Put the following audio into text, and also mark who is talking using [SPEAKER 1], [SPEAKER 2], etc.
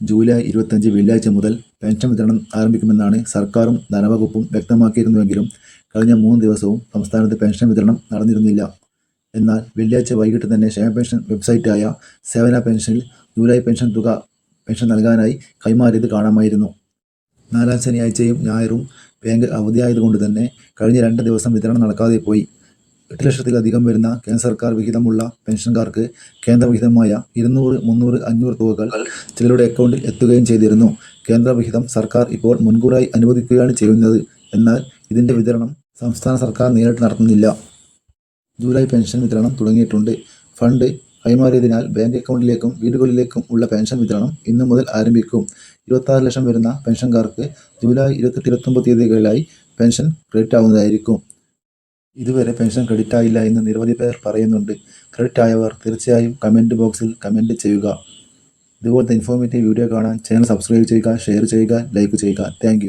[SPEAKER 1] July 25 വെള്ളിയാഴ്ച മുതൽ pension വിതരണം ആരംഭിക്കുമെന്നാണ് സർക്കാരും ധനവകുപ്പും വ്യക്തമാക്കിയിരുന്നുവെങ്കിലും കഴിഞ്ഞ 3 ദിവസവും സംസ്ഥാനത്ത് പെൻഷൻ വിതരണം നടന്നിരുന്നില്ല. എന്നാൽ വെള്ളിയാഴ്ച വൈകിട്ട് തന്നെ ക്ഷേമ പെൻഷൻ വെബ്സൈറ്റായ സേവന പെൻഷനിൽ ജൂലൈ പെൻഷൻ നൽകാനായി കൈമാറിയത് കാണാമായിരുന്നു. 4ാം ശനിയാഴ്ചയും ഞായറും ബാങ്ക് അവധിയായതുകൊണ്ട് തന്നെ കഴിഞ്ഞ 2 ദിവസം വിതരണം നടക്കാതെ പോയി. 8 ലക്ഷത്തിലധികം വരുന്ന കേന്ദ്ര സർക്കാർ വിഹിതമുള്ള പെൻഷൻകാർക്ക് കേന്ദ്ര വിഹിതമായ 200, 300, 500 തുകകൾ ചിലരുടെ അക്കൗണ്ടിൽ എത്തുകയും ചെയ്തിരുന്നു. കേന്ദ്ര വിഹിതം സർക്കാർ ഇപ്പോൾ മുൻകൂറായി അനുവദിക്കുകയാണ് ചെയ്യുന്നത്. എന്നാൽ ഇതിൻ്റെ വിതരണം സംസ്ഥാന സർക്കാർ നേരിട്ട് നടത്തുന്നില്ല. ജൂലൈ പെൻഷൻ വിതരണം തുടങ്ങിയിട്ടുണ്ട്. ഫണ്ട് കൈമാറിയതിനാൽ ബാങ്ക് അക്കൗണ്ടിലേക്കും വീടുകളിലേക്കും ഉള്ള പെൻഷൻ വിതരണം ഇന്നു മുതൽ ആരംഭിക്കും. 26 ലക്ഷം വരുന്ന പെൻഷൻകാർക്ക് ജൂലൈ 28, 29 തീയതികളിലായി പെൻഷൻ ക്രെഡിറ്റ് ആവുന്നതായിരിക്കും. ഇതുവരെ പെൻഷൻ ക്രെഡിറ്റ് ആയില്ല എന്ന് നിരവധി പേർ പറയുന്നുണ്ട്. ക്രെഡിറ്റ് ആയവർ തീർച്ചയായും കമൻറ്റ് ബോക്സിൽ കമൻറ്റ് ചെയ്യുക. ഇതുപോലത്തെ ഇൻഫോർമേറ്റീവ് വീഡിയോ കാണാൻ ചാനൽ സബ്സ്ക്രൈബ് ചെയ്യുക, ഷെയർ ചെയ്യുക, ലൈക്ക് ചെയ്യുക. താങ്ക്